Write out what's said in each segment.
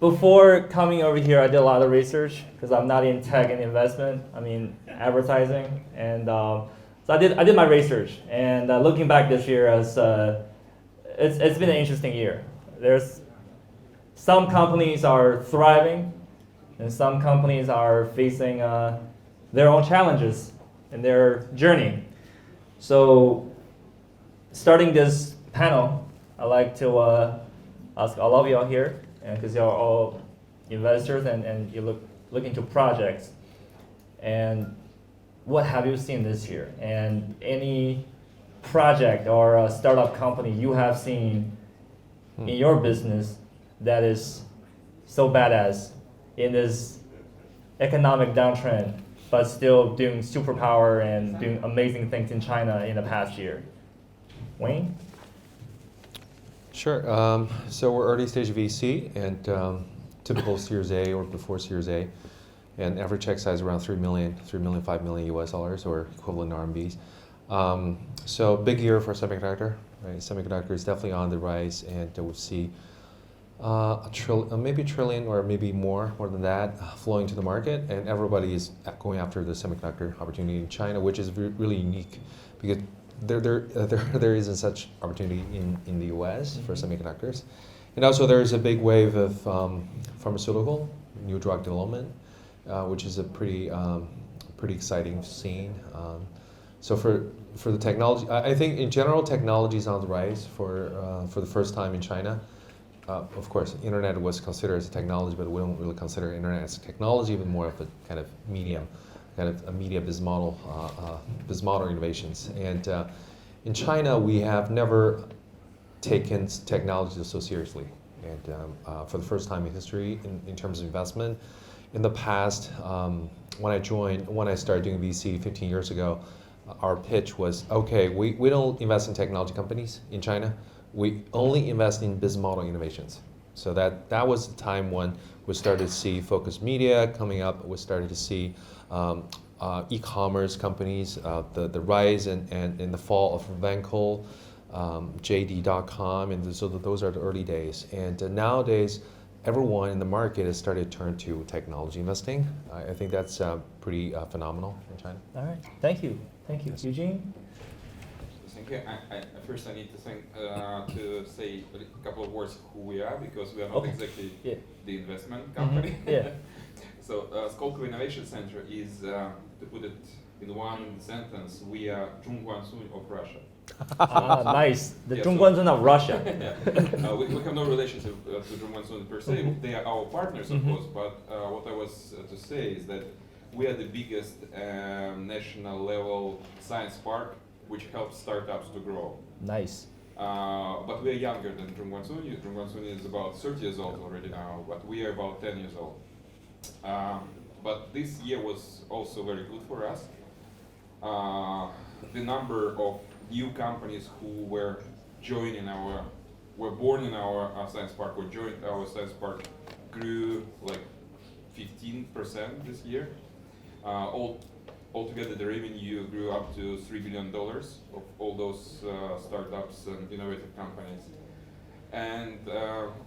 before coming over here, I did a lot of research because I'm not in tech and investment. I'm in advertising, and so I did my research. And looking back this year, it's been an interesting year. There's some companies are thriving, and some companies are facing their own challenges in their journey. So, starting this panel, I'd like to ask all of you all here, because you're all investors and you look into projects. And what have you seen this year? And any project or a startup company you have seen in your business that is so badass in this economic downtrend, but still doing superpower and doing amazing things in China in the past year? Wayne? Sure. So we're early stage VC and typical Series A or before Series A, and average check size around 3 million, 5 million US dollars or equivalent RMBs. So big year for semiconductor. Right? Semiconductor is definitely on the rise, and we'll see maybe a trillion or maybe more than that flowing to the market, and everybody is going after the semiconductor opportunity in China, which is really unique because there isn't such opportunity in the US for semiconductors. And also there is a big wave of pharmaceutical, new drug development, which is a pretty exciting scene. So for the technology, I think in general technology is on the rise for the first time in China. Of course, internet was considered as a technology, but we don't really consider internet as a technology, but more of a kind of medium, kind of a media business model innovations. And in China, we have never taken technology so seriously. And for the first time in history, in terms of investment, in the past, when I started doing VC 15 years ago, our pitch was, okay, we don't invest in technology companies in China. We only invest in business model innovations. So that was the time when we started to see focused media coming up. We started to see e-commerce companies, the rise and the fall of Vankel, JD.com, and so those are the early days. And nowadays, everyone in the market has started to turn to technology investing. I think that's pretty phenomenal in China. All right, thank you. Yes. Eugene? Thank you. First, I need to say a couple of words who we are, because we are not exactly the investment company. So, Skolkovo Innovation Center is, to put it in one sentence, we are Zhongguancun of Russia. Nice. The Zhongguancun of Russia. We have no relationship to Zhongguancun per se. They are our partners, of course. But what I was to say is that we are the biggest national level science park, which helps startups to grow. Nice. But we are younger than Zhongguancun. Zhongguancun is about 30 years old already now, but we are about 10 years old. But this year was also very good for us. The number of new companies who were born in our science park or joined our science park grew like 15% this year. Altogether, the revenue grew up to $3 billion of all those startups and innovative companies. And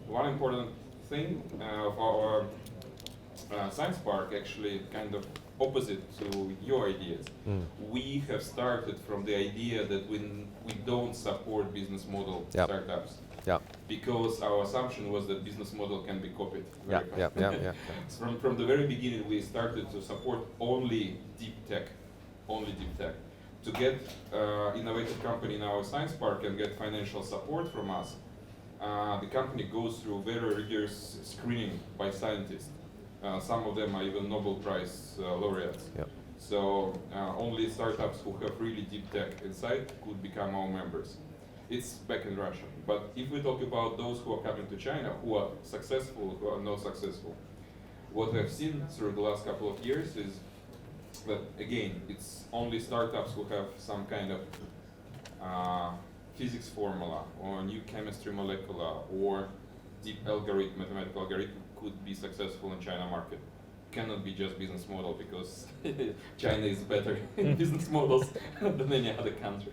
one important thing of our science park, actually kind of opposite to your ideas, we have started from the idea that we don't support business model startups. Because our assumption was that business model can be copied very fast. From the very beginning, we started to support only deep tech. To get innovative company in our science park and get financial support from us, the company goes through very rigorous screening by scientists. Some of them are even Nobel Prize laureates. So only startups who have really deep tech inside could become our members. It's back in Russia. But if we talk about those who are coming to China, who are successful, who are not successful, what I've seen through the last couple of years is that, again, it's only startups who have some kind of physics formula or new chemistry molecular or deep algorithm, mathematical algorithm could be successful in China market. Cannot be just business model, because China is better in business models than any other country.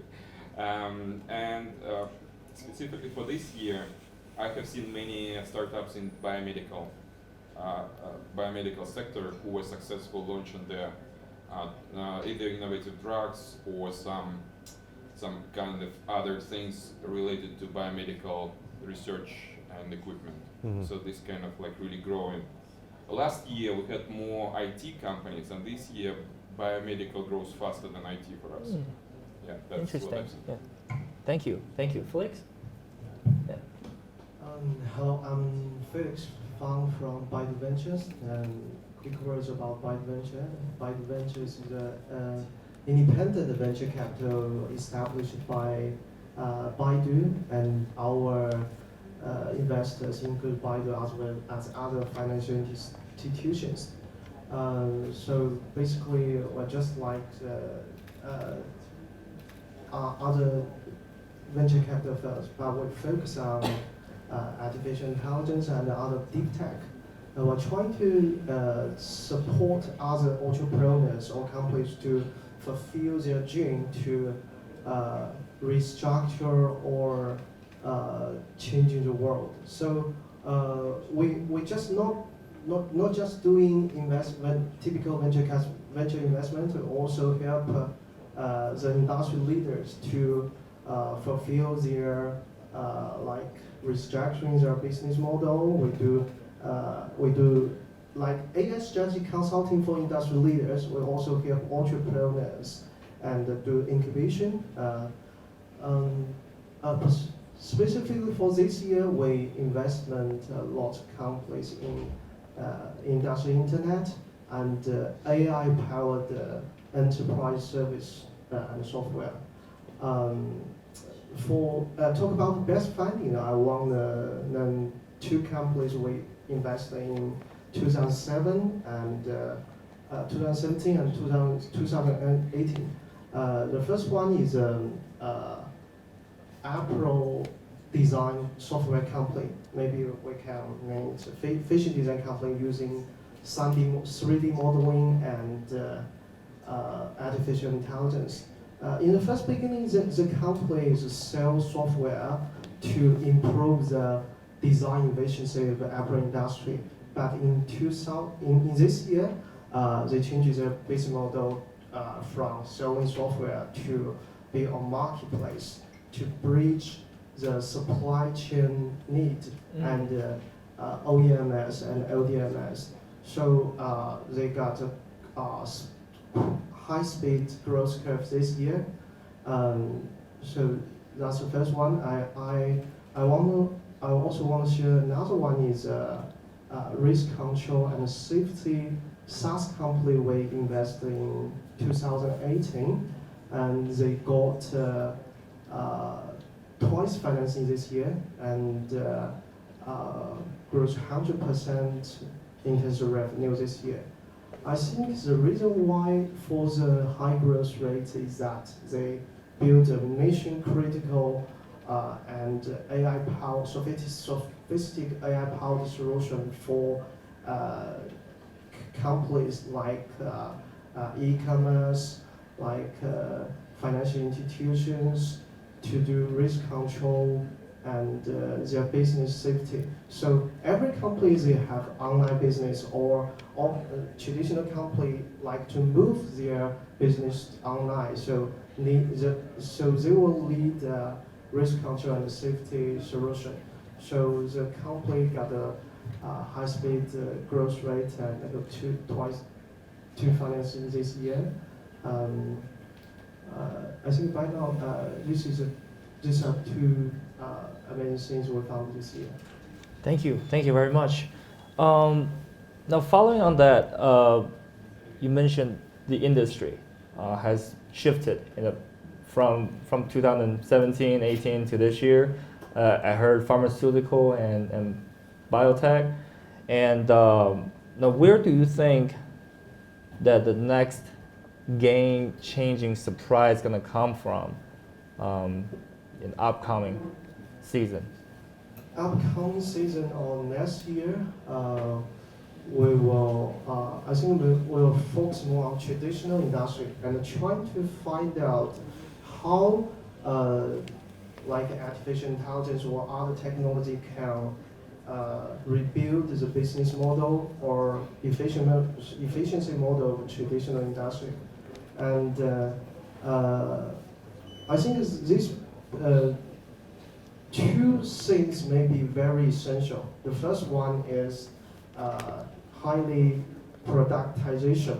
Specifically for this year, I have seen many startups in biomedical, biomedical sector who were successful launching their either innovative drugs or some kind of other things related to biomedical research and equipment. Mhm. So this kind of like really growing. Last year we had more IT companies, and this year biomedical grows faster than IT for us. Mm. Yeah, that's Interesting. what I've seen. Yeah. Thank you. Thank you. Felix? Yeah. Hello, I'm Felix Fang from Baidu Ventures. Quick words about Baidu Venture. Baidu Ventures is an independent venture capital established by Baidu, and our investors include Baidu as well as other financial institutions. So basically, we're just like other venture capital firms, but we focus on artificial intelligence and other deep tech. We're trying to support other entrepreneurs or companies to fulfill their dream to restructure or changing the world. So we just not just doing investment, typical venture investment, we also help the industry leaders to fulfill their like restructuring their business model. We do like AI strategy consulting for industry leaders. We also help entrepreneurs and do incubation. Specifically for this year, we investment a lot of companies in industry internet and AI-powered enterprise service and software. For talk about best funding, I want to name two companies we invested in 2007 and 2017 and 2018. The first one is April design software company. Maybe we can name it a fashion design company using 3D modeling and artificial intelligence. In the first beginning, the company sells software to improve the design efficiency of the Apple industry. But in this year, they changed their business model from selling software to be a marketplace to bridge the supply chain need and OEMs and LDMs. So they got a high-speed growth curve this year. So that's the first one. I also want to share another one is risk control and safety SaaS company we invested in 2018, and they got twice financing this year and grows 100% in terms of revenue this year. I think the reason why for the high growth rate is that they build a mission-critical and AI-powered, sophisticated AI-powered solution for companies like e-commerce, like financial institutions, to do risk control and their business safety. So every company they have online business or traditional company like to move their business online. So they will need risk control and safety solution. So the company got a high-speed growth rate and two financing this year. I think by now these are two amazing things we found this year. Thank you very much. Now, following on that, you mentioned the industry has shifted from 2017, 18 to this year. I heard pharmaceutical and biotech. And now, where do you think that the next game-changing surprise is going to come from in upcoming season? Upcoming season or next year, we will. I think we will focus more on traditional industry and trying to find out how, like artificial intelligence or other technology can rebuild the business model or efficiency model of traditional industry. And I think these two things may be very essential. The first one is highly productization.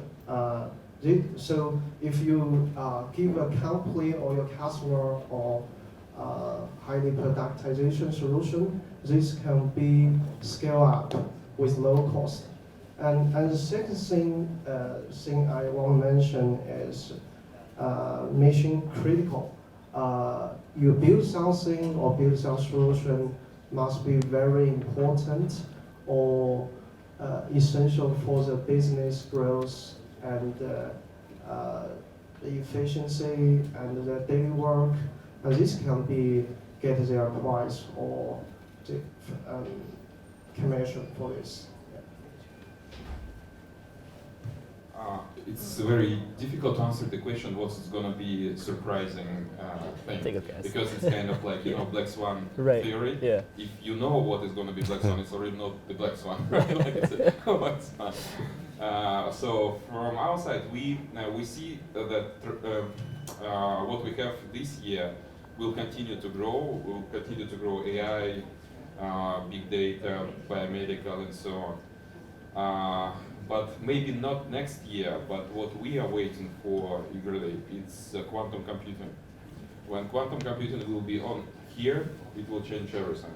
So if you give a company or your customer or highly productization solution, this can be scaled up with low cost. And the second thing I want to mention is mission critical. You build something or build some solution must be very important or essential for the business growth and the efficiency and the daily work. And this can be get their price or the commission for this. It's very difficult to answer the question what's going to be surprising thing. Take a guess. Because it's kind of like, you know, black swan Right. theory. Yeah. If you know what is going to be black swan, it's already not the black swan, right? Like it's a black swan. So from our side, we see that what we have this year will continue to grow. We'll continue to grow AI, big data, biomedical, and so on. But maybe not next year, but what we are waiting for eagerly, it's quantum computing. When quantum computing will be on here, it will change everything.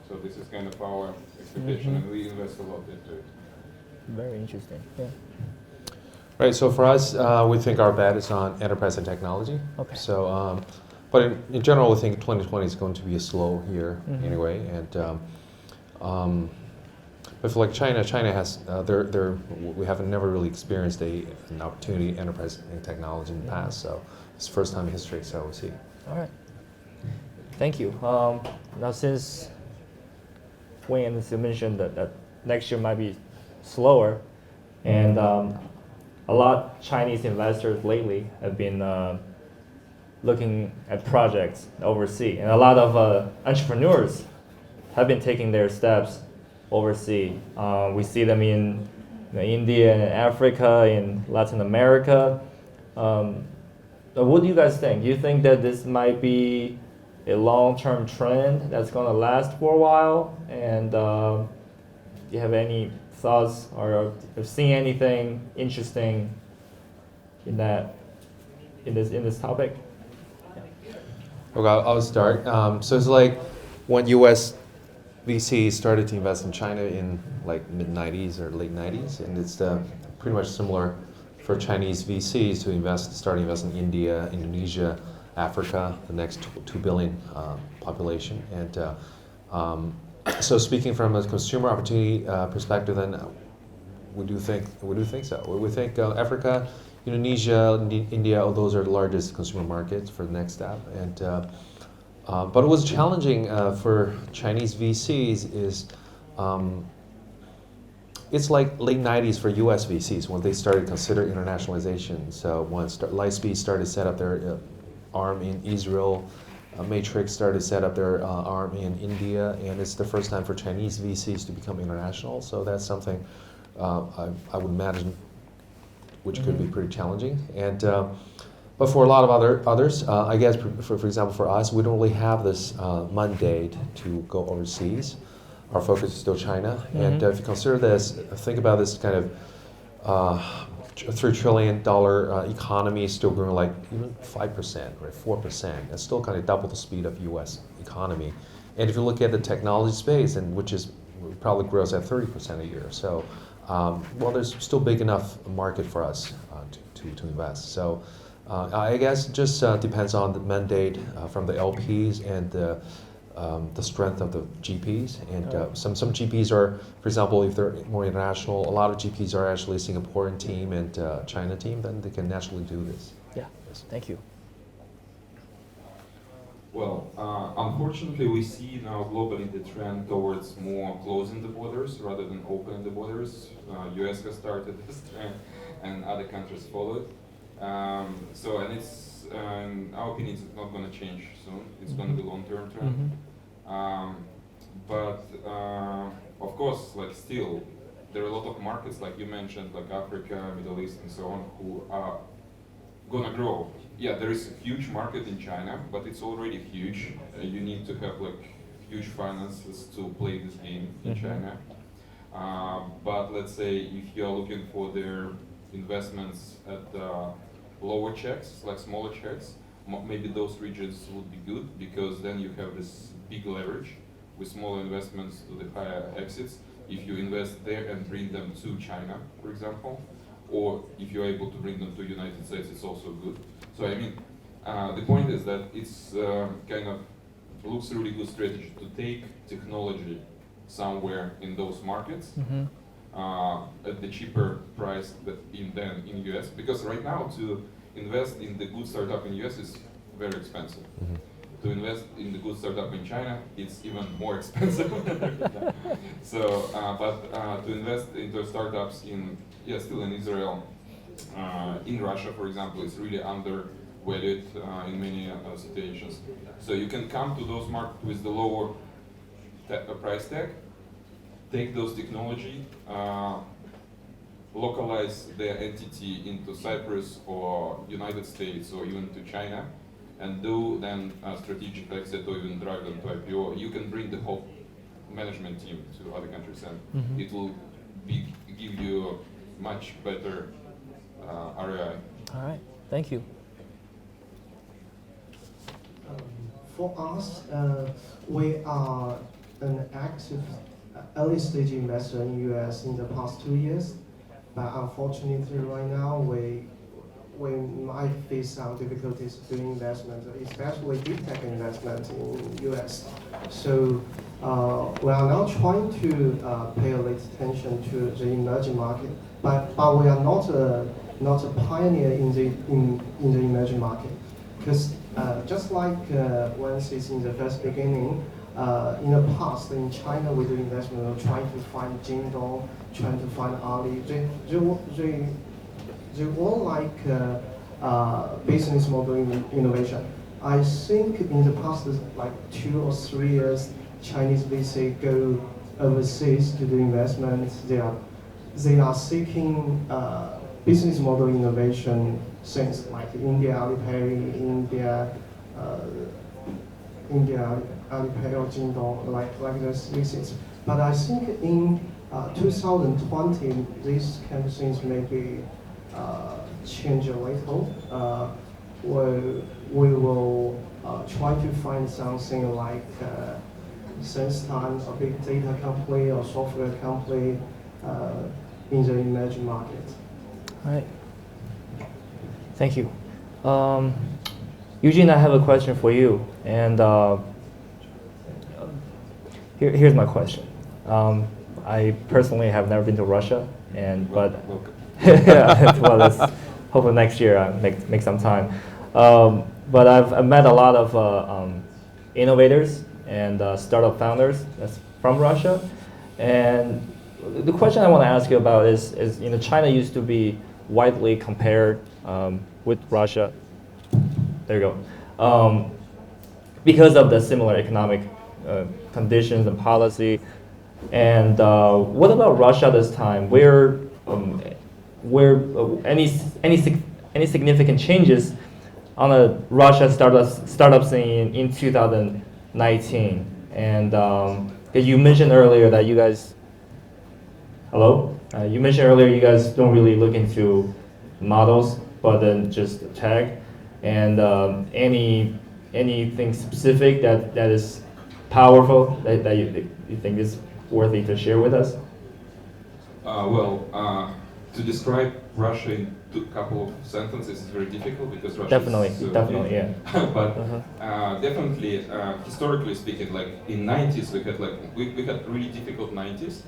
So this is kind of our expectation, and we invest a lot into it. Very interesting. Yeah. Right. So for us, we think our bet is on enterprise and technology. Okay. So, but in general, we think 2020 is going to be a slow year anyway, and. But for like China has we have never really experienced an opportunity in enterprise and technology in the past, so it's the first time in history. So we'll see. All right. Thank you. Now, since Wayne, as you mentioned that next year might be slower, and a lot Chinese investors lately have been looking at projects overseas, and a lot of entrepreneurs have been taking their steps overseas. We see them in India and Africa, in Latin America. What do you guys think? Do you think that this might be a long-term trend that's going to last for a while? And do you have any thoughts or have seen anything interesting in this topic? Okay, I'll start. So it's like when U.S. VC started to invest in China in like mid-90s or late 90s, and it's pretty much similar for Chinese VCs to start investing in India, Indonesia, Africa, the next 2 billion population. And so speaking from a consumer opportunity perspective, then we do think so. We think Africa, Indonesia, India, all those are the largest consumer markets for the next step. And but it was challenging for Chinese VCs is it's like late 90s for US VCs when they started to consider internationalization. So when Lightspeed started to set up their arm in Israel, Matrix started to set up their arm in India, and it's the first time for Chinese VCs to become international. So that's something I would imagine which could be pretty challenging. And but for a lot of others, I guess, for example, for us, we don't really have this mandate to go overseas. Our focus is still China. And if you consider this, think about this kind of $3 trillion economy still growing like even 5%, right, 4%. It's still kind of double the speed of U.S. economy. And if you look at the technology space, and which is probably grows at 30% a year. So, well, there's still big enough market for us to invest. So. I guess it just depends on the mandate from the LPs and the strength of the GPs. And some GPs are, for example, if they're more international, a lot of GPs are actually Singaporean team and China team, then they can naturally do this. Yeah, thank you. Well, unfortunately, we see now globally the trend towards more closing the borders rather than opening the borders. US has started this trend, and other countries followed. So, and it's, in our opinion, it's not going to change soon. It's going to be long-term trend. but of course, like still, there are a lot of markets, like you mentioned, like Africa, Middle East, and so on, who are gonna grow. Yeah, there is a huge market in China, but it's already huge. You need to have like huge finances to play this game in China. But let's say if you are looking for their investments at lower checks, like smaller checks, maybe those regions would be good, because then you have this big leverage with smaller investments to the higher exits. If you invest there and bring them to China, for example, or if you're able to bring them to United States, it's also good. So I mean, the point is that it's kind of looks a really good strategy to take technology somewhere in those markets at the cheaper price than in US, because right now to invest in the good startup in US is very expensive. To invest in the good startup in China, it's even more expensive. So, but to invest into startups still in Israel, in Russia, for example, is really undervalued in many situations. So you can come to those markets with the lower price tag, take those technology, localize their entity into Cyprus or United States or even to China, and do then a strategic exit or even drive them to IPO. You can bring the whole management team to other countries, and it will give you much better ROI. All right, thank you. For us, we are an active early stage investor in US in the past 2 years, but unfortunately right now we might face some difficulties doing investment, especially big tech investment in US. So we are now trying to pay a little attention to the emerging market, but we are not a pioneer in the emerging market, because just like one sees in the first beginning, in the past in China we do investment, we're trying to find Jingdong, trying to find Ali. They all like business model innovation. I think in the past like 2 or 3 years, Chinese VC go overseas to do investments. They are seeking business model innovation things like India Alipay, India Alipay or Jingdong, like those VCs. But I think in 2020, these kind of things maybe change a little. We will try to find something like SenseTime, a big data company or software company in the emerging market. All right. Thank you. Eugene, I have a question for you. And here's my question. I personally have never been to Russia, but yeah, well, hopefully next year I make some time. But I've met a lot of innovators and startup founders that's from Russia. And the question I want to ask you about is China used to be widely compared with Russia. There you go. Because of the similar economic conditions and policy. And what about Russia this time? Where any significant changes on the Russia startup scene in 2019? And you mentioned earlier that you guys, you mentioned earlier you guys don't really look into models, but then just tech. And anything specific that is powerful that you think is worthy to share with us? To describe Russia in a couple of sentences is very difficult because Russia definitely, yeah. But definitely, historically speaking, like in 90s, we had really difficult 90s,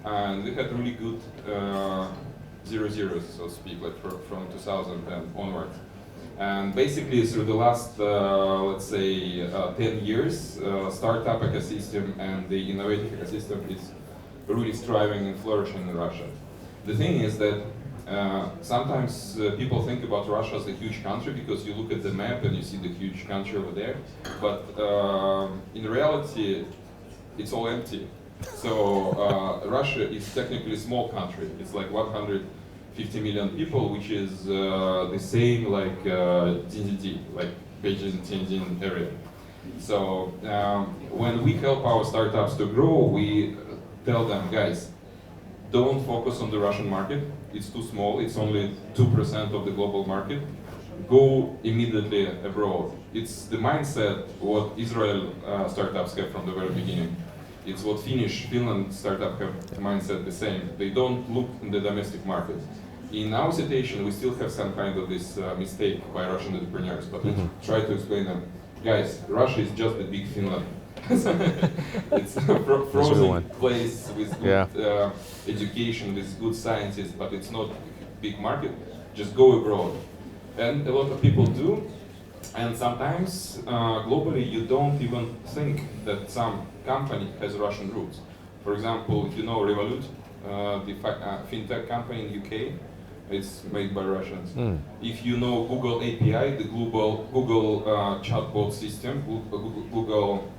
and we had really good 00s, so to speak, like from 2000 and onwards. And basically, through the last, let's say, 10 years, startup ecosystem and the innovative ecosystem is really thriving and flourishing in Russia. The thing is that sometimes people think about Russia as a huge country because you look at the map and you see the huge country over there. But in reality, it's all empty. So Russia is technically a small country. It's like 150 million people, which is the same like DDD, like Beijing, Tianjin area. So when we help our startups to grow, we tell them, guys, don't focus on the Russian market. It's too small. It's only 2% of the global market. Go immediately abroad. It's the mindset what Israel startups have from the very beginning. It's what Finland startup have mindset the same. They don't look in the domestic market. In our situation, we still have some kind of this mistake by Russian entrepreneurs, but let's try to explain them. Guys, Russia is just a big Finland. It's a frozen place with good education, with good scientists, but it's not a big market. Just go abroad. And a lot of people do. And sometimes globally you don't even think that some company has Russian roots. For example, if you know Revolut, the fintech company in UK, it's made by Russians. If you know Google API, the Google chatbot system, Google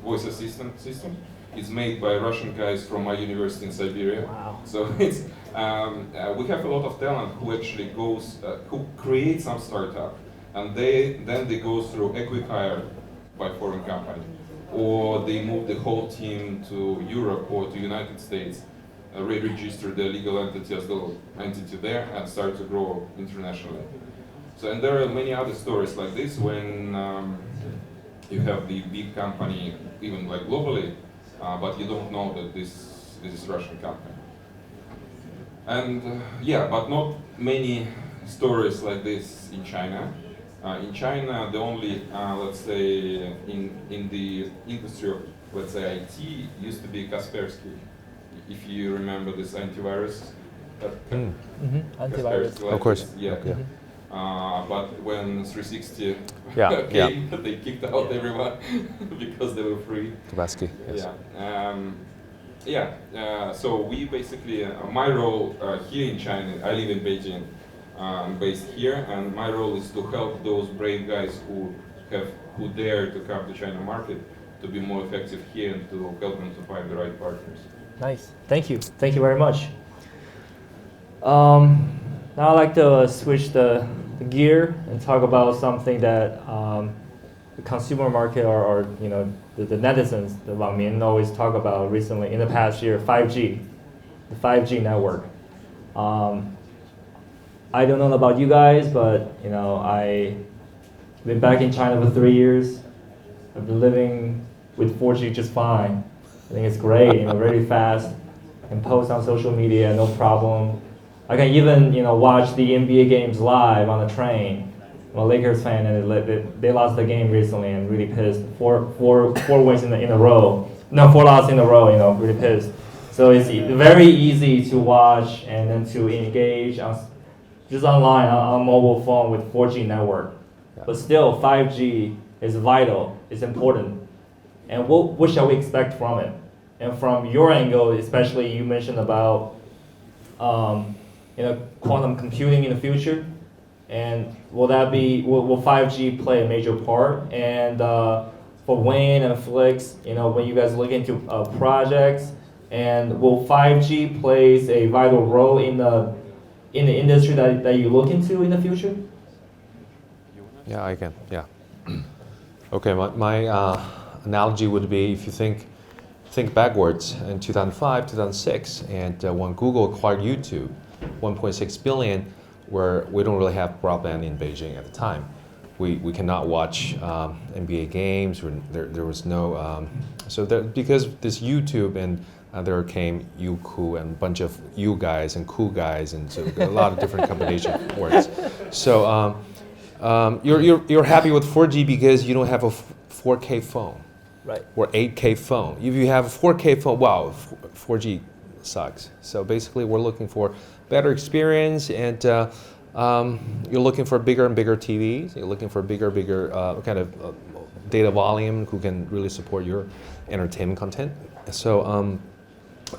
voice assistant system, it's made by Russian guys from my university in Siberia. Wow. So it's we have a lot of talent who actually who create some startup, and then they go through acqui-hire by foreign company, or they move the whole team to Europe or to United States, re-register the legal entity as the entity there, and start to grow internationally. So, and there are many other stories like this when you have the big company, even like globally, but you don't know that this is Russian company. And yeah, but not many stories like this in China. In China, the only, let's say, in the industry of, let's say, IT, used to be Kaspersky. If you remember this antivirus. Antivirus. Of course. Yeah. Okay. But when 360 Yeah, came, they kicked out everyone because they were free. Tabasky, yes. So we basically, my role here in China, I live in Beijing, I'm based here, and my role is to help those brave guys who dare to come to China market to be more effective here and to help them to find the right partners. Nice. Thank you. Thank you very much. Now I'd like to switch the gear and talk about something that the consumer market or the netizens, the Wang Min always talk about recently in the past year, 5G, the 5G network. I don't know about you guys, but I've been back in China for 3 years. I've been living with 4G just fine. I think it's great, very fast. I can post on social media, no problem. I can even, watch the NBA games live on the train. I'm a Lakers fan, and they lost the game recently, and really pissed. Four wins in a row. No, 4 losses in a row. Really pissed. So it's very easy to watch and then to engage just online on a mobile phone with 4G network. Yeah. But still, 5G is vital. It's important. And what shall we expect from it? And from your angle, especially, you mentioned about quantum computing in the future. And will 5G play a major part? And for Wayne and Flix, when you guys look into projects, and will 5G plays a vital role in the industry that you look into in the future? Yeah, I can. Yeah. Okay, my analogy would be if you think backwards in 2005, 2006, and when Google acquired YouTube, 1.6 billion, where we don't really have broadband in Beijing at the time. We cannot watch NBA games. There was no because this YouTube and there came Youku and a bunch of you guys and cool guys and so a lot of different combination words. So you're happy with 4G because you don't have a 4K phone, right? Or 8K phone. If you have a 4K phone, wow, 4G sucks. So basically, we're looking for better experience, and you're looking for bigger and bigger TVs. You're looking for bigger kind of data volume who can really support your entertainment content. So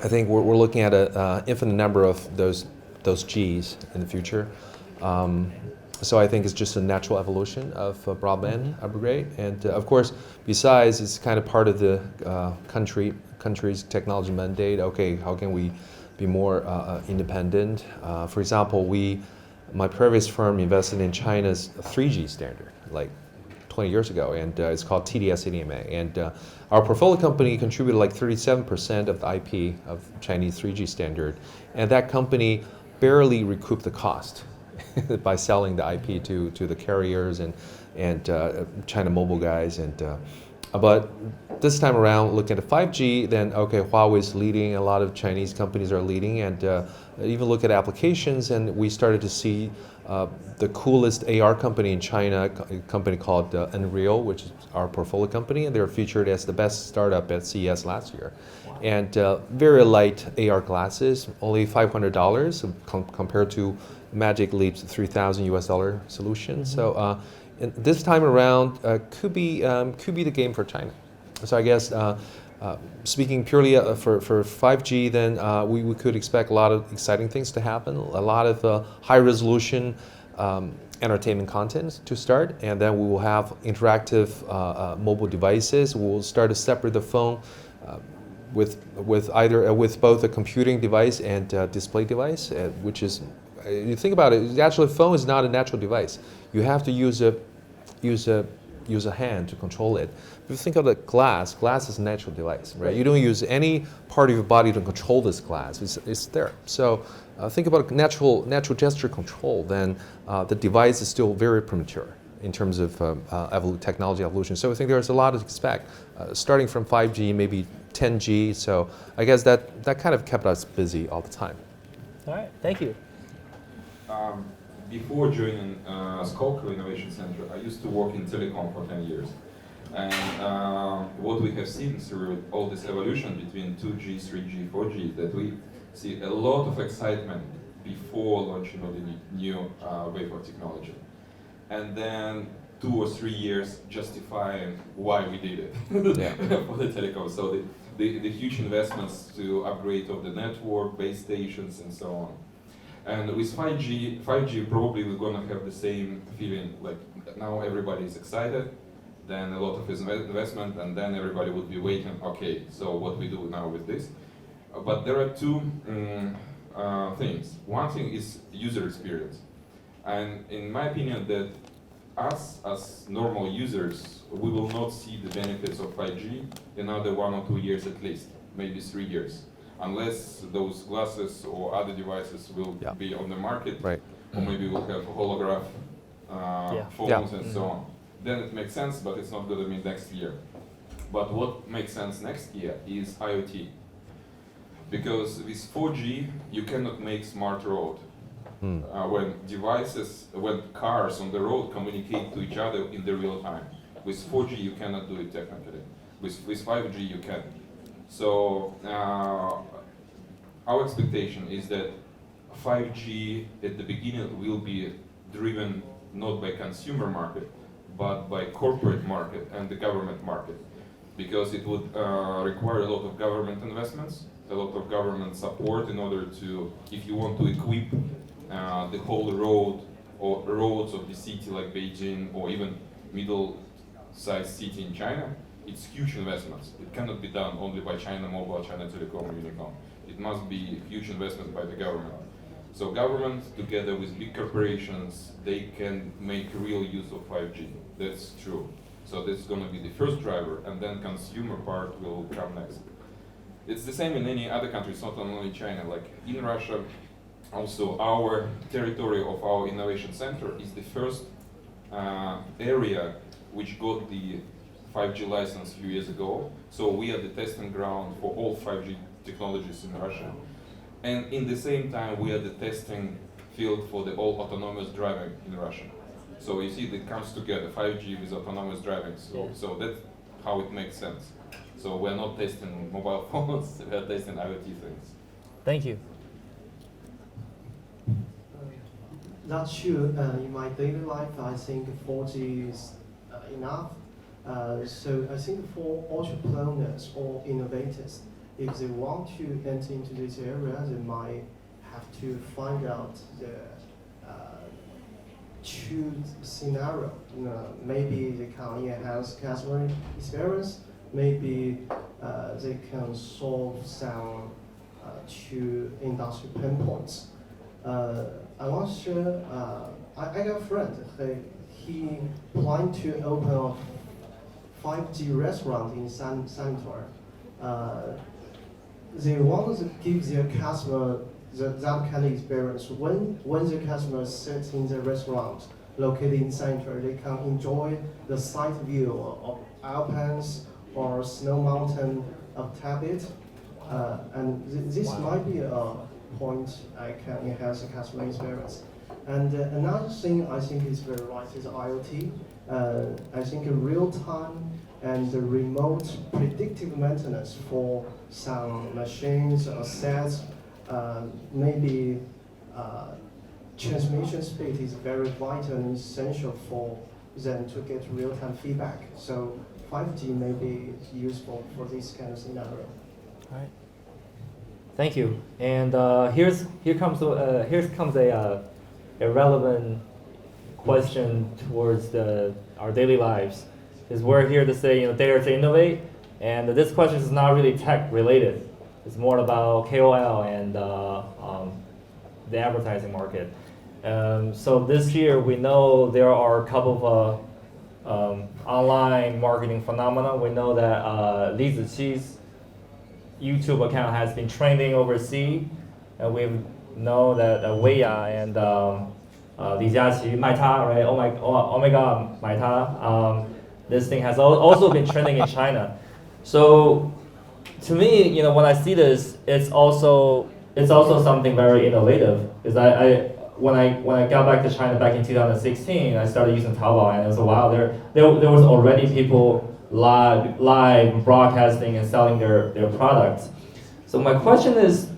I think we're looking at an infinite number of those Gs in the future. So I think it's just a natural evolution of broadband upgrade. And of course, besides, it's kind of part of the country's technology mandate. Okay, how can we be more independent? For example, my previous firm invested in China's 3G standard, like 20 years ago, and it's called TD-SCDMA. And our portfolio company contributed like 37% of the IP of Chinese 3G standard, and that company barely recouped the cost by selling the IP to the carriers and China Mobile guys. But this time around, looking at the 5G, then okay, Huawei's leading, a lot of Chinese companies are leading, and even look at applications, and we started to see the coolest AR company in China, a company called Unreal, which is our portfolio company, and they were featured as the best startup at CES last year. Wow. And very light AR glasses, only $500 compared to Magic Leap's $3,000 solution. So and this time around could be the game for China. So I guess speaking purely for 5G, then we could expect a lot of exciting things to happen, a lot of high resolution entertainment content to start, and then we will have interactive mobile devices. We'll start to separate the phone with both a computing device and display device, which is, you think about it, actually a phone is not a natural device. You have to use a hand to control it. If you think of the glass is a natural device, right? You don't use any part of your body to control this glass. It's there. So think about natural gesture control. Then the device is still very premature in terms of technology evolution. So I think there's a lot to expect, starting from 5G, maybe 10G. So I guess that kind of kept us busy all the time. All right, thank you. Before joining Skolco Innovation Center, I used to work in telecom for 10 years. And what we have seen through all this evolution between 2G, 3G, 4G, that we see a lot of excitement before launching of the new wave of technology. And then 2 or 3 years justifying why we did it for the telecom. So the huge investments to upgrade of the network, base stations, and so on. And with 5G probably we're gonna have the same feeling, like now everybody is excited, then a lot of investment, and then everybody would be waiting, okay, so what we do now with this? But there are two things. One thing is user experience. And in my opinion, that us as normal users, we will not see the benefits of 5G in another 1 or 2 years at least, maybe 3 years. Unless those glasses or other devices will be on the market, right, or maybe we'll have holograph phones and so on. Then it makes sense, but it's not going to be next year. But what makes sense next year is IoT. Because with 4G, you cannot make smart road. When cars on the road communicate to each other in the real time. With 4G, you cannot do it technically. With 5G, you can. So our expectation is that 5G at the beginning will be driven not by consumer market, but by corporate market and the government market, because it would require a lot of government investments, a lot of government support in order to, if you want to equip the whole road or roads of the city like Beijing or even middle-sized city in China, it's huge investments. It cannot be done only by China Mobile, China Telecom, or Unicom. It must be huge investment by the government. So government, together with big corporations, they can make real use of 5G. That's true. So this is going to be the first driver, and then consumer part will come next. It's the same in any other countries, not only China. Like in Russia, also our territory of our innovation center is the first area which got the 5G license a few years ago. So we are the testing ground for all 5G technologies in Russia. And in the same time, we are the testing field for the all autonomous driving in Russia. So you see, it comes together, 5G with autonomous driving. So that's how it makes sense. So we're not testing mobile phones, we're testing IoT things. Thank you. That's true. In my daily life, I think 4G is enough. So I think for entrepreneurs or innovators, if they want to enter into this area, they might have to find out two scenario. Maybe they can enhance customer experience. Maybe they can solve some two industry pain points. I want to share. I got a friend. He planned to open a 5G restaurant in Santor. They want to give their customer that kind of experience. When the customer sits in the restaurant located in center, they can enjoy the sight view of Alpines or snow mountain of Tibet. And this might be a point I can enhance the customer experience. And another thing I think is very right is IoT. I think real time and the remote predictive maintenance for some machines or assets, maybe transmission speed is very vital and essential for them to get real-time feedback. So 5G may be useful for this kind of scenario. All right. Thank you. And here comes a relevant question towards our daily lives. Is we're here to say, dare to innovate, and this question is not really tech related. It's more about KOL and the advertising market. So this year we know there are a couple of online marketing phenomena. We know that Li Ziqi's YouTube account has been trending overseas, and we know that Wei and Li Jiaqi 卖它, right? Oh my God, 买它. This thing has also been trending in China. So to me, when I see this, it's also something very innovative. Because when I got back to China back in 2016, I started using Taobao, and it was wow, there was already people live broadcasting and selling their products. So my question is,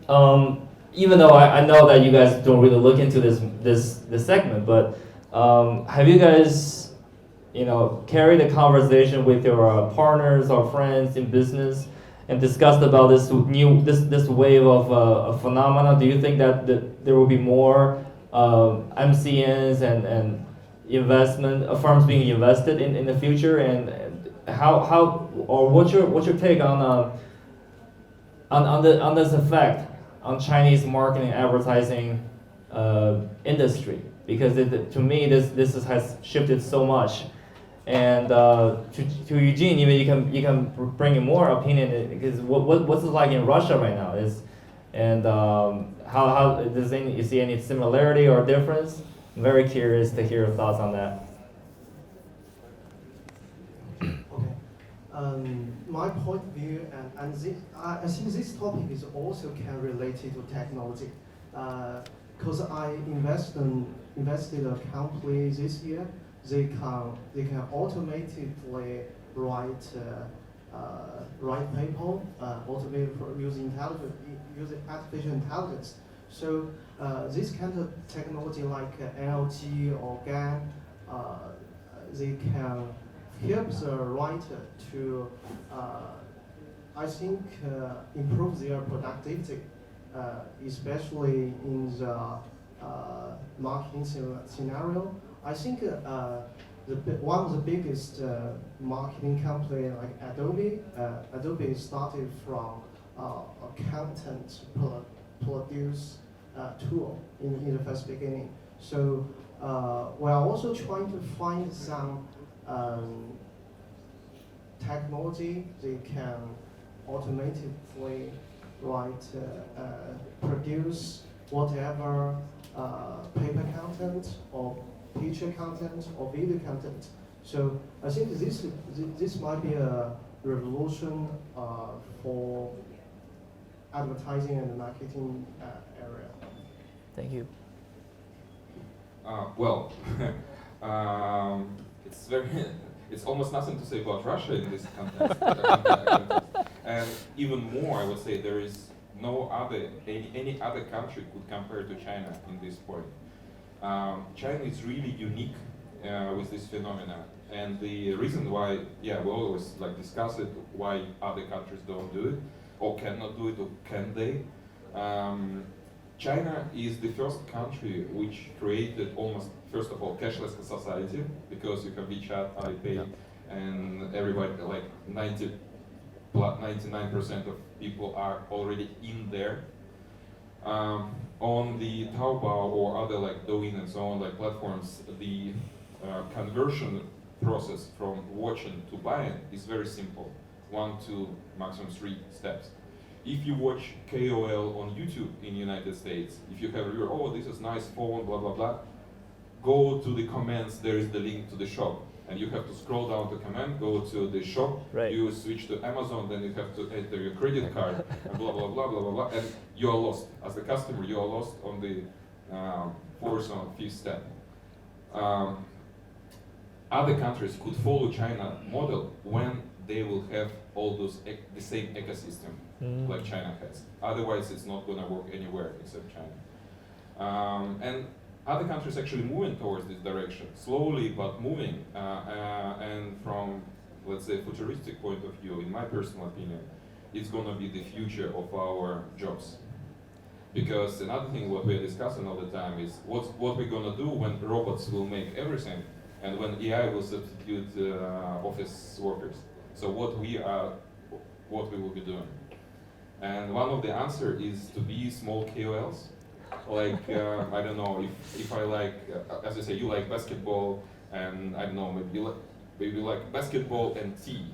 even though I know that you guys don't really look into this segment, but have you guys carried a conversation with your partners or friends in business and discussed about this wave of a phenomena? Do you think that there will be more MCNs and investment firms being invested in the future? And how or what's your take on this effect on Chinese marketing advertising industry? Because to me this has shifted so much. And to Eugene, even you can bring in more opinion, because what's it like in Russia right now? How you see any similarity or difference? I'm very curious to hear your thoughts on that. Okay. My point of view, and this, I think this topic is also can relate to technology. Because I invested a company this year. They can automatically write paper, automated using artificial intelligence. So this kind of technology like NLG or GAN, they can help the writer to, I think, improve their productivity, especially in the marketing scenario. I think one of the biggest marketing company like Adobe. Adobe started from a content produce tool in the first beginning. So we're also trying to find some technology they can automatically produce whatever paper content or picture content or video content. So I think this might be a revolution for advertising and marketing area. Thank you. Well, it's almost nothing to say about Russia in this context. And even more, I would say there is any other country could compare to China in this point. China is really unique with this phenomena, and the reason why, we always discuss it, why other countries don't do it, or cannot do it, or can they? China is the first country which created almost, first of all, cashless society, because you have WeChat, Alipay, Yeah. and everybody, like 99% of people are already in there. On the Taobao or other like Douyin and so on, like platforms, the conversion process from watching to buying is very simple. 1, 2, maximum 3 steps. If you watch KOL on YouTube in the United States, if you have a review, oh, this is nice phone, blah, blah, blah, go to the comments, there is the link to the shop. And you have to scroll down to comment, go to the shop, Right. you switch to Amazon, then you have to enter your credit card, and blah, blah, blah, blah, blah, blah, and you are lost. As a customer, you are lost on the 4th or 5th step. Other countries could follow China model when they will have all those the same ecosystem like China has. Otherwise, it's not going to work anywhere except China. And other countries actually moving towards this direction, slowly but moving. And from, let's say, futuristic point of view, in my personal opinion, it's going to be the future of our jobs. Because another thing what we're discussing all the time is what we're going to do when robots will make everything and when AI will substitute office workers. So what we will be doing. And one of the answer is to be small KOLs. Like, I don't know, if I like, as I say, you like basketball, and I don't know, maybe you like basketball and tea,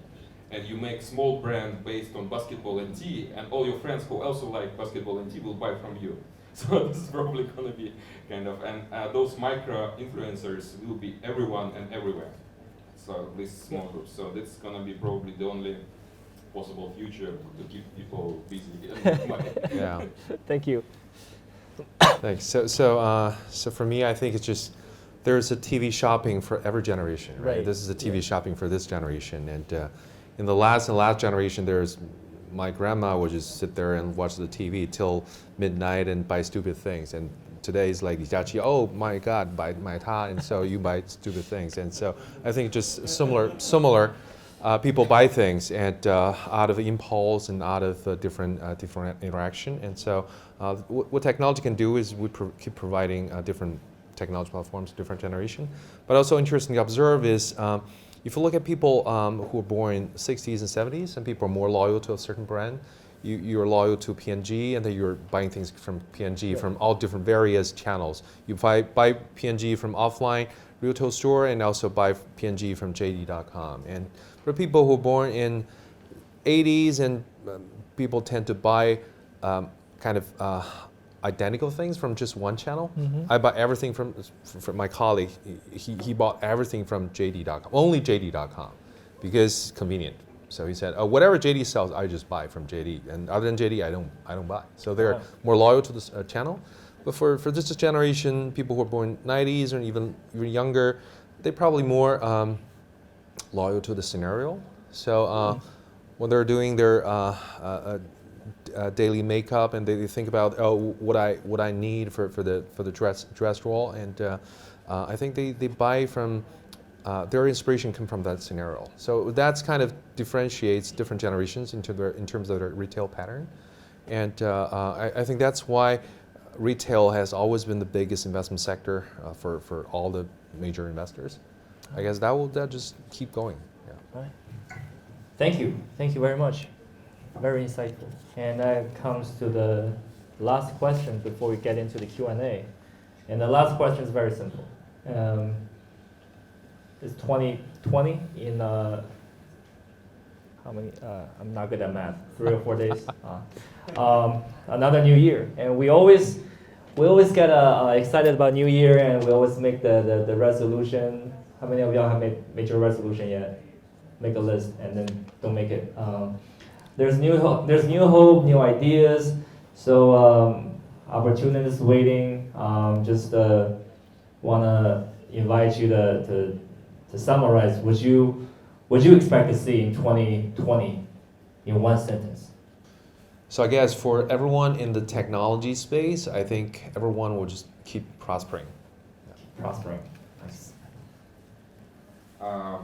and you make small brand based on basketball and tea, and all your friends who also like basketball and tea will buy from you. So this is probably going to be kind of, and those micro influencers will be everyone and everywhere. So this small group. So that's going to be probably the only possible future to keep people busy and make money. Yeah. Thank you. Thanks. So for me, I think it's just there's a TV shopping for every generation, right? Right. This is a TV shopping for this generation, and in the last generation, there's my grandma would just sit there and watch the TV till midnight and buy stupid things, and today's like oh my God, buy my ta, and so you buy stupid things, and so I think just similar. People buy things and out of impulse and out of different interaction, and so what technology can do is we keep providing different technology platforms to different generation. But also interesting to observe is if you look at people who were born in 60s and 70s, and people are more loyal to a certain brand. You're loyal to P&G, and then you're buying things from P&G from all different various channels. You buy P&G from offline retail store, and also buy P&G from JD.com. And for people who are born in 80s, and people tend to buy kind of identical things from just one channel. I buy everything from my colleague. He bought everything from JD.com, only JD.com, because it's convenient. So he said, whatever JD sells, I just buy from JD, and other than JD, I don't buy. So they're more loyal to this channel. But for this generation, people who are born 90s or even younger, they're probably more loyal to the scenario. So when they're doing their daily makeup, and they think about what I need for the dress role, and I think they buy from their inspiration come from that scenario. So that's kind of differentiates different generations in terms of their retail pattern, and I think that's why retail has always been the biggest investment sector for all the major investors. I guess that just keep going. Yeah. All right. Thank you very much. Very insightful. And that comes to the last question before we get into the Q&A. And the last question is very simple. It's 2020 in how many? I'm not good at math. 3 or 4 days. Another new year, and we always get excited about New Year, and we always make the resolution. How many of y'all have made your resolution yet? Make a list and then don't make it. There's new hope, new ideas. So opportunities waiting. Just wanna invite you to summarize what you expect to see in 2020 in one sentence. So I guess for everyone in the technology space, I think everyone will just keep prospering. Prospering. Nice.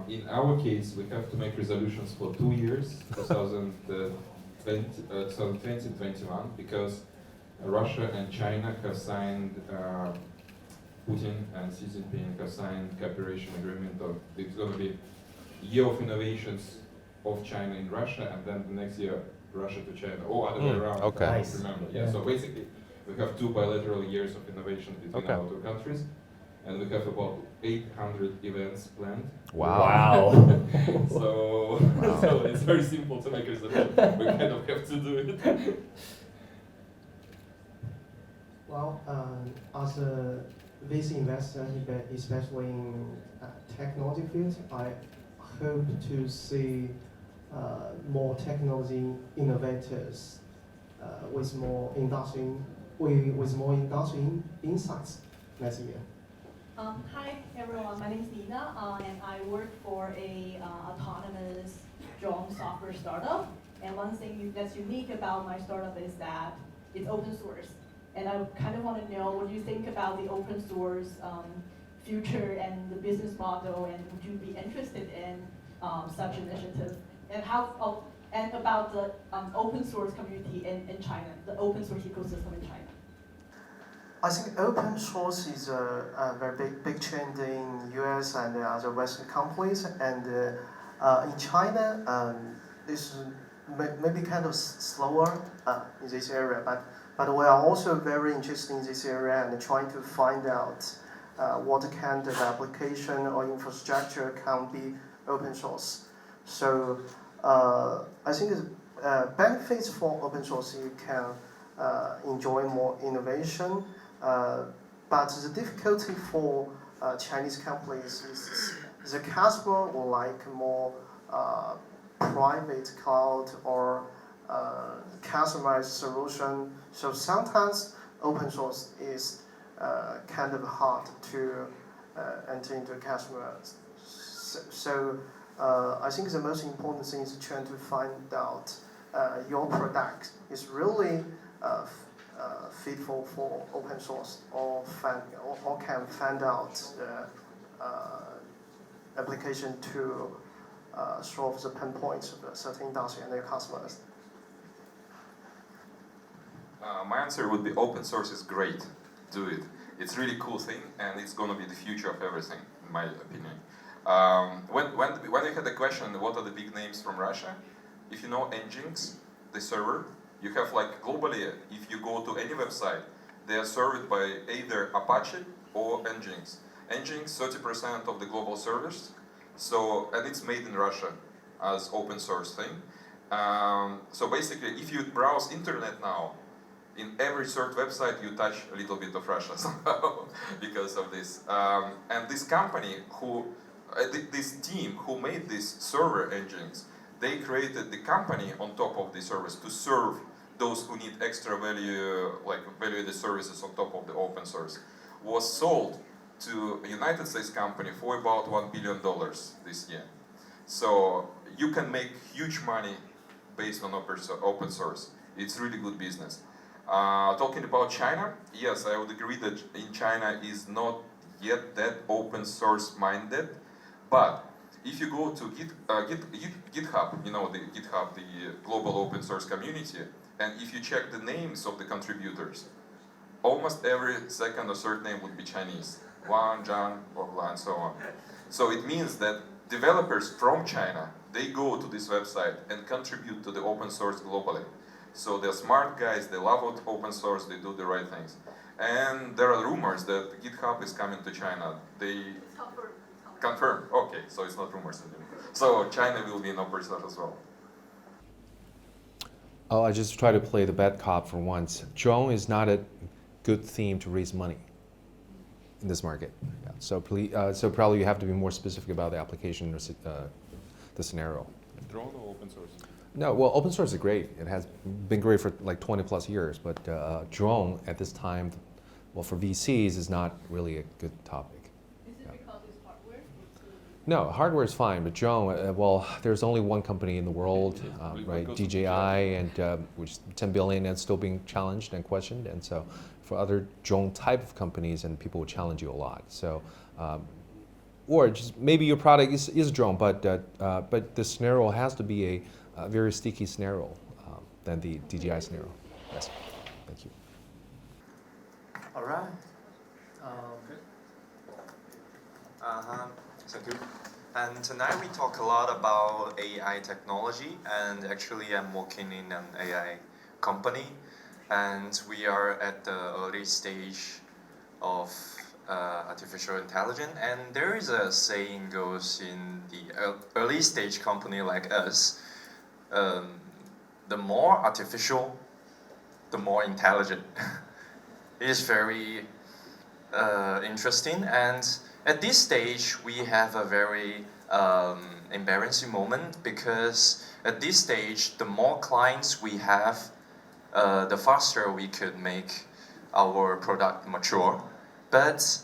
In our case, we have to make resolutions for 2 years, 2020 and 2021, because Russia and China have signed, Putin and Xi Jinping have signed cooperation agreement of it's going to be year of innovations of China in Russia, and then the next year Russia to China, or other way around. okay. I don't Nice. remember. Yeah. Yeah. So basically, we have 2 bilateral years of innovation between Okay. our 2 countries, and we have about 800 events planned. Wow. So, Wow. so it's very simple to make reservation. We kind of have to do it. Well, as a VC investor, especially in technology field, I hope to see more technology innovators with more industry insights next year. Hi everyone, my name is Nina, and I work for a autonomous drone software startup. And one thing that's unique about my startup is that it's open source. And I kind of want to know what you think about the open source future and the business model, and would you be interested in such initiative? And and about the open source community in China, the open source ecosystem in China. I think open source is a very big trend in US and other Western countries, and in China, this maybe kind of slower in this area, but we are also very interested in this area and trying to find out what kind of application or infrastructure can be open source. So I think benefits for open source, you can enjoy more innovation. But the difficulty for Chinese companies is the customer would like more private cloud or customized solution. So sometimes open source is kind of hard to enter into customers. So I think the most important thing is trying to find out your product is really fit for open source, or can find out the application to solve the pain points of a certain industry and their customers. My answer would be open source is great. Do it. It's really cool thing, and it's going to be the future of everything, in my opinion. When you had the question, what are the big names from Russia? If you know Nginx, the server, you have like globally, if you go to any website, they are served by either Apache or Nginx. Nginx, 30% of the global servers, so, and it's made in Russia as open source thing. So basically, if you browse internet now, in every third website you touch a little bit of Russia somehow because of this. And this company this team who made this server Nginx, they created the company on top of the service to serve those who need extra value, like value-added services on top of the open source. Was sold to a United States company for about $1 billion this year. So you can make huge money based on open source. It's really good business. Talking about China, yes, I would agree that in China is not yet that open source minded, but if you go to GitHub, you know the GitHub, the global open source community, and if you check the names of the contributors, almost every second or third name would be Chinese. Wang, Zhang, blah, and so on. So it means that developers from China, they go to this website and contribute to the open source globally. So they're smart guys, they love open source, they do the right things. And there are rumors that GitHub is coming to China. They confirm. Okay, so it's not rumors anymore. So China will be in open source as well. Oh, I just try to play the bad cop for once. Drone is not a good theme to raise money in this market. Yeah. So please, so probably you have to be more specific about the application or the scenario. Drone or open source? No, well, open source is great. It has been great for like 20 plus years, but drone at this time, well, for VCs is not really a good topic. Is it because it's hardware? No, hardware is fine, but drone, well, there's only one company in the world, right, DJI, and which is 10 billion and still being challenged and questioned, and so for other drone type of companies, and people will challenge you a lot. So, or just maybe your product is drone, but the scenario has to be a very sticky scenario than the DJI scenario. Yes, thank you. All right. Good. Thank you. And tonight we talk a lot about AI technology, and actually I'm working in an AI company, and we are at the early stage of artificial intelligence. And there is a saying goes in the early stage company like us, the more artificial, the more intelligent. It is very interesting, and at this stage we have a very embarrassing moment, because at this stage the more clients we have, the faster we could make our product mature. But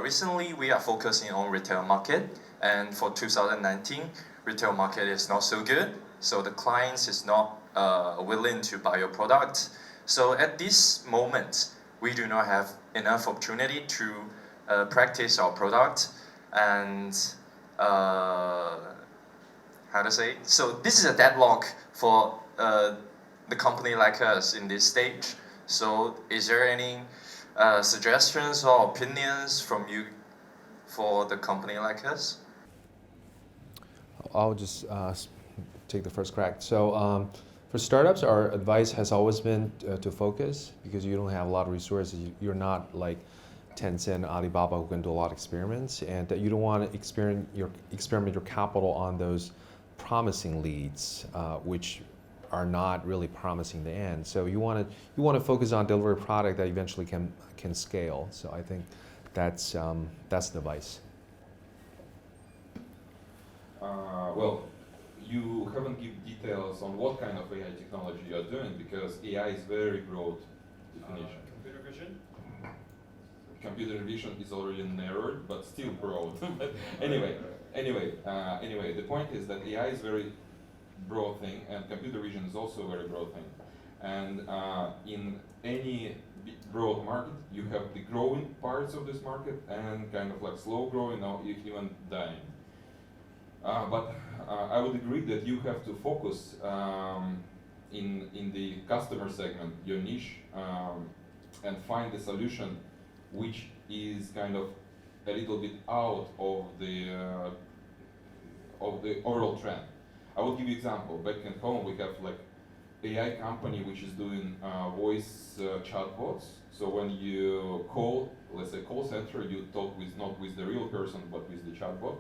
recently we are focusing on retail market, and for 2019 retail market is not so good, so the clients is not willing to buy your product. So at this moment we do not have enough opportunity to practice our product, and how to say? So this is a deadlock for the company like us in this stage. So is there any suggestions or opinions from you for the company like us? I'll just take the first crack. So for startups, our advice has always been to focus, because you don't have a lot of resources. You're not like Tencent, Alibaba, who can do a lot of experiments, and that you don't want to experiment your capital on those promising leads, which are not really promising the end. So you want to focus on deliver a product that eventually can scale. So I think that's the advice. Well, you haven't given details on what kind of AI technology you are doing, because AI is very broad definition. Computer vision? Computer vision is already narrowed, but still broad. anyway, the point is that AI is very broad thing, and computer vision is also a very broad thing. And in any broad market, you have the growing parts of this market and kind of like slow growing or even dying. But I would agree that you have to focus in the customer segment, your niche, and find a solution which is kind of a little bit out of the overall trend. I will give you example. Back at home, we have like AI company which is doing voice chatbots. So when you call, let's say call center, you talk with not with the real person but with the chatbot.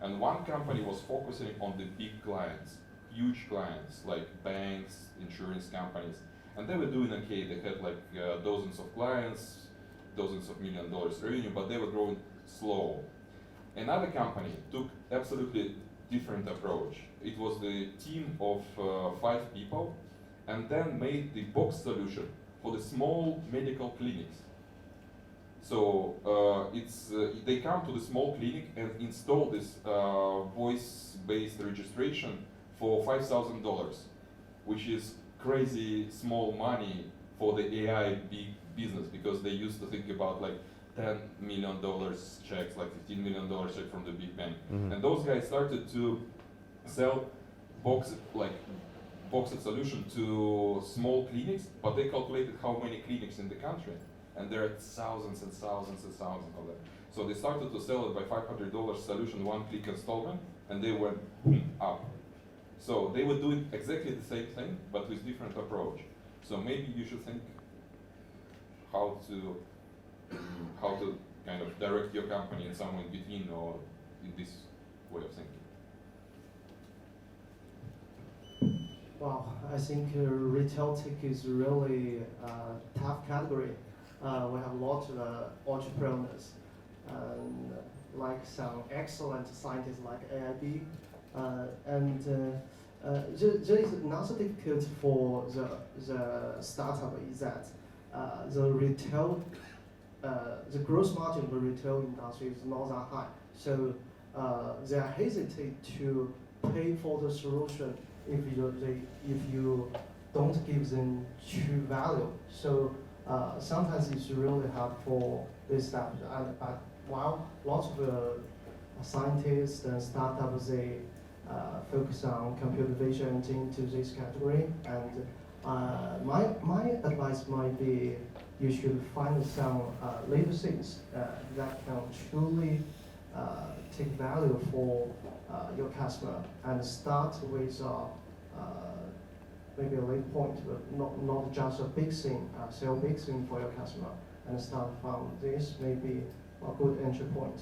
And one company was focusing on the big clients, huge clients like banks, insurance companies, and they were doing okay. They had like dozens of clients, dozens of $1 million revenue, but they were growing slow. Another company took absolutely different approach. It was the team of 5 people, and then made the box solution for the small medical clinics. So they come to the small clinic and install this voice-based registration for $5,000, which is crazy small money for the AI big business, because they used to think about like $10 million checks, like $15 million check from the big bank. Mm-hmm. And those guys started to sell boxed solution to small clinics, but they calculated how many clinics in the country, and there are thousands and thousands and thousands of them. So they started to sell it by $500 solution, one-click installment, and they went boom, up. So they were doing exactly the same thing, but with different approach. So maybe you should think how to kind of direct your company in somewhere in between, or in this way of thinking. Wow, I think retail tech is really a tough category. We have a lot of entrepreneurs, and like some excellent scientists like AIB, and there is another difficult for the startup is that the retail, the gross margin of the retail industry is not that high. So they are hesitate to pay for the solution if you don't give them true value. So sometimes it's really hard for this stuff. But while lots of scientists and startups, they focus on computer vision into this category. And my advice might be you should find some little things that can truly take value for your customer and start with maybe a late point, but not just a big thing, sell big thing for your customer, and start from this maybe a good entry point.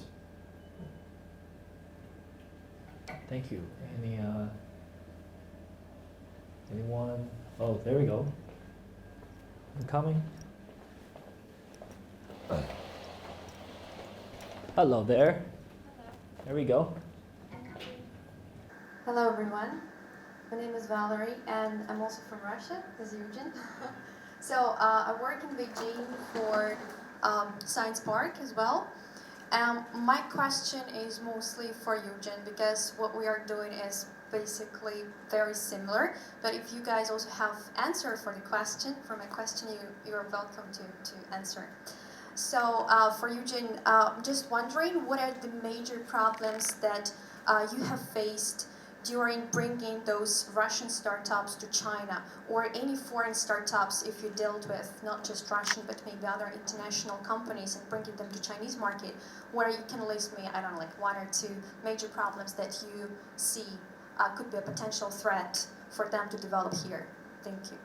Thank you. Anyone? Oh, there we go. Coming. Hello there. There we go. Hello everyone. My name is Valerie and I'm also from Russia, as Eugene. So I work in Beijing for Science Park as well. My question is mostly for Eugene because what we are doing is basically very similar. But if you guys also have answer for my question, you are welcome to answer. So for Eugene, just wondering what are the major problems that you have faced during bringing those Russian startups to China, or any foreign startups if you dealt with, not just Russian, but maybe other international companies, and bringing them to Chinese market, where you can list me, I don't know, like 1 or 2 major problems that you see could be a potential threat for them to develop here. Thank you.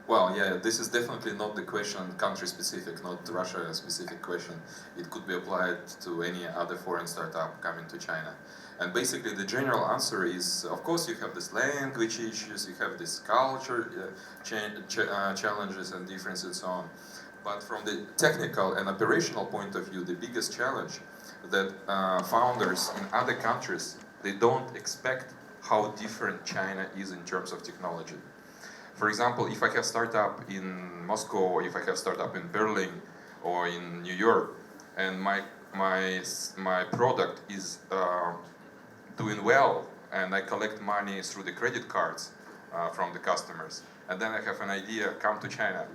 Well, yeah, this is definitely not the question country-specific, not Russia-specific question. It could be applied to any other foreign startup coming to China. And basically the general answer is, of course, you have this language issues, you have this culture challenges and differences and so on. But from the technical and operational point of view, the biggest challenge that founders in other countries, they don't expect how different China is in terms of technology. For example, if I have startup in Moscow, or if I have startup in Berlin or in New York, and my product is doing well, and I collect money through the credit cards from the customers, and then I have an idea, come to China.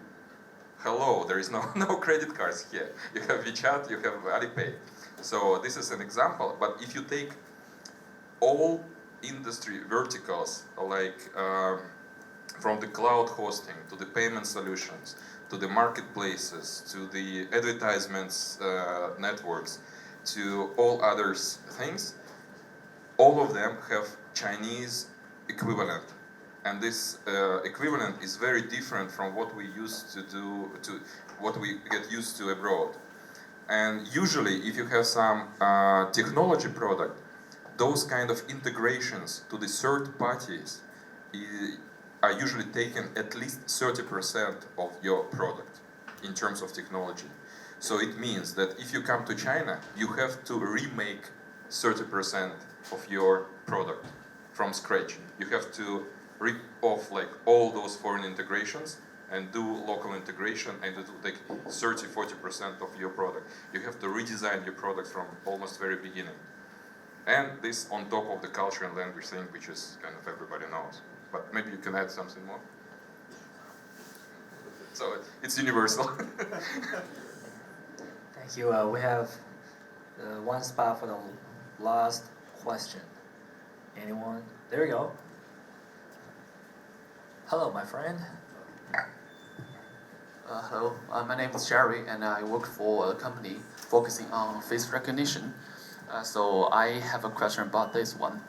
Hello, there is no credit cards here. You have WeChat, you have Alipay. So this is an example, but if you take all industry verticals, like from the cloud hosting to the payment solutions, to the marketplaces, to the advertisements networks, to all other things, all of them have Chinese equivalent. And this equivalent is very different from what we used to do, to what we get used to abroad. And usually, if you have some technology product, those kind of integrations to the third parties are usually taken at least 30% of your product in terms of technology. So it means that if you come to China, you have to remake 30% of your product from scratch. You have to rip off like all those foreign integrations and do local integration, and it will take 30-40% of your product. You have to redesign your product from almost very beginning. And this on top of the culture and language thing, which is kind of everybody knows. But maybe you can add something more. So it's universal. Thank you. We have one spot for the last question. Anyone? There we go. Hello, my friend. Hello, my name is Jerry, and I work for a company focusing on face recognition. So I have a question about this one.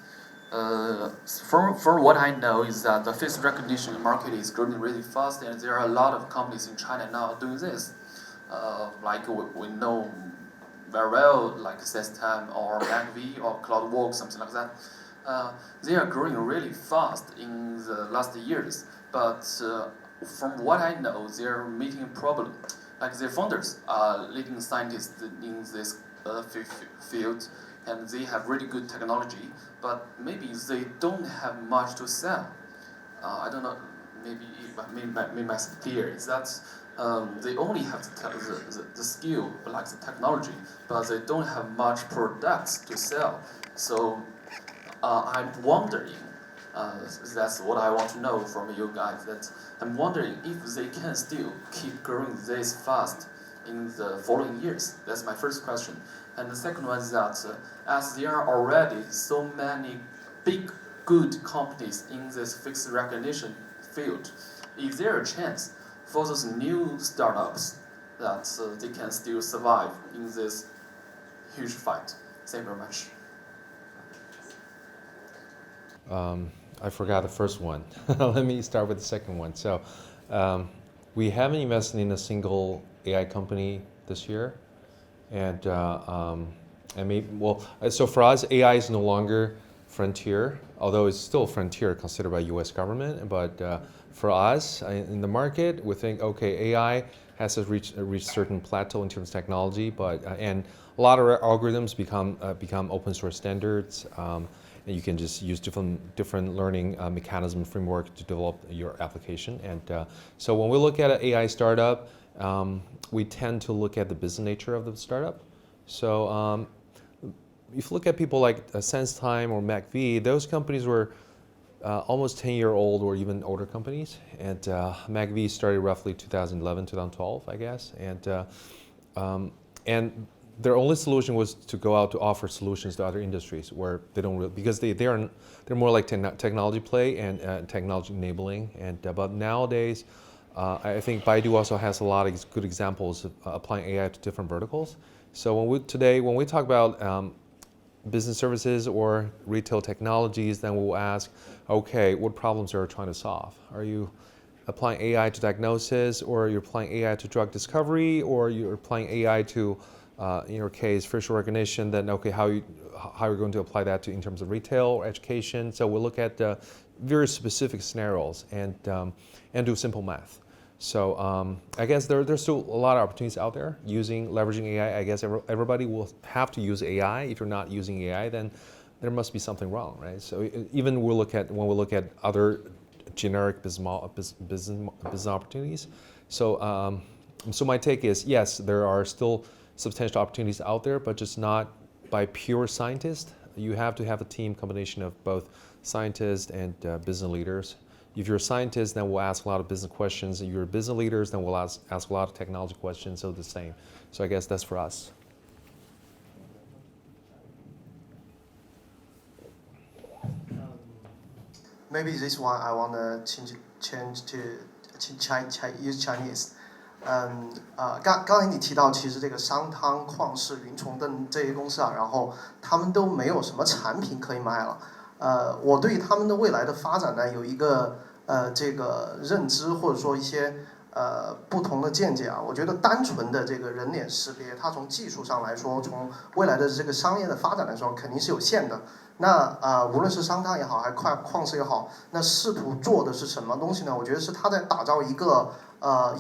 From what I know is that the face recognition market is growing really fast, and there are a lot of companies in China now doing this. Like we know very well, like System or LangV or CloudWalk, something like that. They are growing really fast in the last years, but from what I know, they are meeting a problem. Like their founders are leading scientists in this field, and they have really good technology, but maybe they don't have much to sell. I don't know, maybe my fear is that they only have the skill, like the technology, but they don't have much products to sell. So I'm wondering, that's what I want to know from you guys, that I'm wondering if they can still keep growing this fast in the following years. That's my first question. And the second one is that as there are already so many big, good companies in this face recognition field, is there a chance for those new startups that they can still survive in this huge fight. Thank you very much. I forgot the first one. Let me start with the second one. So, we haven't invested in a single AI company this year, and maybe so for us, AI is no longer frontier, although it's still frontier considered by U.S. government. But for us in the market, we think okay, AI has to reach certain plateau in terms of technology, but and a lot of algorithms become open source standards. And you can just use different learning mechanism framework to develop your application. And so when we look at an AI startup, we tend to look at the business nature of the startup. So if you look at people like SenseTime or MacV, those companies were almost 10-year-old or even older companies. And MacV started roughly 2011, 2012, I guess. And their only solution was to go out to offer solutions to other industries where they don't really, because they're more like technology play and technology enabling. And but nowadays, I think Baidu also has a lot of good examples of applying AI to different verticals. So when we talk about business services or retail technologies, then we'll ask, okay, what problems are you trying to solve? Are you applying AI to diagnosis, or you're applying AI to drug discovery, or you're applying AI to in your case, facial recognition, then okay, how you're going to apply that in terms of retail or education. So we'll look at very specific scenarios and do simple math. So I guess there's still a lot of opportunities out there leveraging AI. I guess everybody will have to use AI. If you're not using AI, then there must be something wrong, right? So even when we look at other generic business opportunities. So so my take is yes, there are still substantial opportunities out there, but just not by pure scientists. You have to have a team combination of both scientists and business leaders. If you're a scientist, then we'll ask a lot of business questions. If you're business leaders, then we'll ask a lot of technology questions, so the same. So I guess that's for us. Maybe this one I want to change to use Chinese. 刚才你提到，其实这个商汤、旷视、云崇等这些公司啊，然后他们都没有什么产品可以卖了。我对他们的未来的发展呢，有一个这个认知，或者说一些不同的见解啊。我觉得单纯的这个人脸识别，它从技术上来说，从未来的这个商业的发展来说，肯定是有限的。那无论是商汤也好，还旷视也好，那试图做的是什么东西呢？我觉得是他在打造一个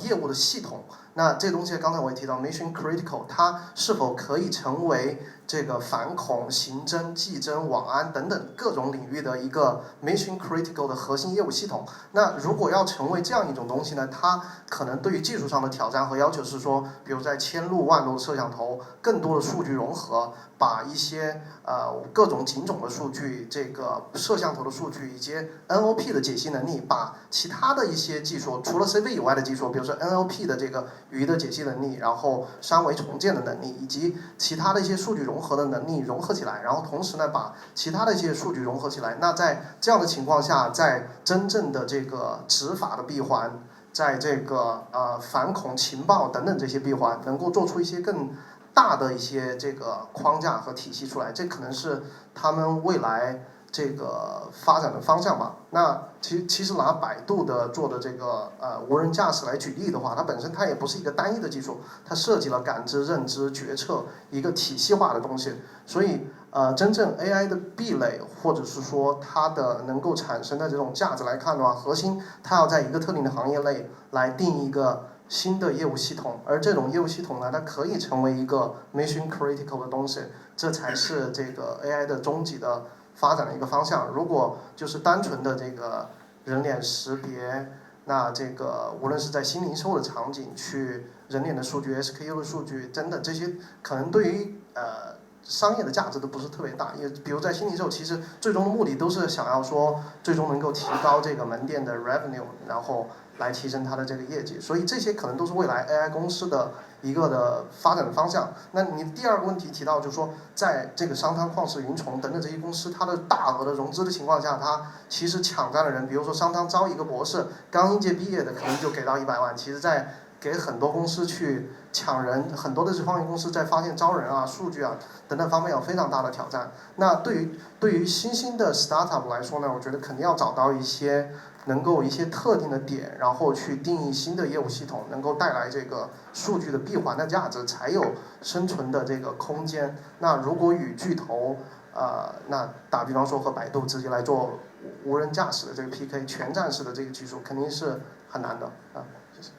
业务的系统。那这东西刚才我也提到 mission critical， 它是否可以成为这个反恐、刑侦、技侦、网安等等各种领域的一个 mission critical 的核心业务系统？那如果要成为这样一种东西呢，它可能对于技术上的挑战和要求是说，比如在千路万路摄像头，更多的数据融合，把一些各种警种的数据、这个摄像头的数据以及 NLP 的解析能力，把其他的一些技术，除了 CV 以外的技术，比如说 NLP 的这个语义的解析能力，然后三维重建的能力，以及其他的一些数据融合的能力融合起来，然后同时呢，把其他的一些数据融合起来。那在这样的情况下，在真正的这个执法的闭环，在这个反恐情报等等这些闭环，能够做出一些更大的一些这个框架和体系出来，这可能是他们未来这个发展的方向吧。那其实拿百度的做的这个无人驾驶来举例的话，它本身它也不是一个单一的技术，它涉及了感知、认知、决策一个体系化的东西。所以真正 AI 的壁垒，或者是说它的能够产生的这种价值来看的话，核心它要在一个特定的行业内来定一个新的业务系统，而这种业务系统呢，它可以成为一个 mission critical 的东西，这才是这个 AI 的终极的发展的一个方向。如果就是单纯的这个人脸识别，那这个无论是在新零售的场景去人脸的数据、SKU 的数据等等这些，可能对于商业的价值都不是特别大。也比如在新零售，其实最终的目的都是想要说，最终能够提高这个门店的 revenue， 然后来提升它的这个业绩。所以这些可能都是未来 AI 公司的一个的发展的方向。那你第二个问题提到就是说，在这个商汤、旷视、云从等等这些公司，它的大额的融资的情况下，它其实抢占了人。比如说商汤招一个博士，刚应届毕业的可能就给到100万，其实在给很多公司去抢人，很多的这方面公司在发现招人啊、数据啊等等方面有非常大的挑战。那对于新兴的 startup 来说呢，我觉得肯定要找到一些能够一些特定的点，然后去定义新的业务系统，能够带来这个数据的闭环的价值，才有生存的这个空间。那如果与巨头那打比方说和百度直接来做无人驾驶的这个 PK 全站式的这个技术，肯定是很难的啊。谢谢。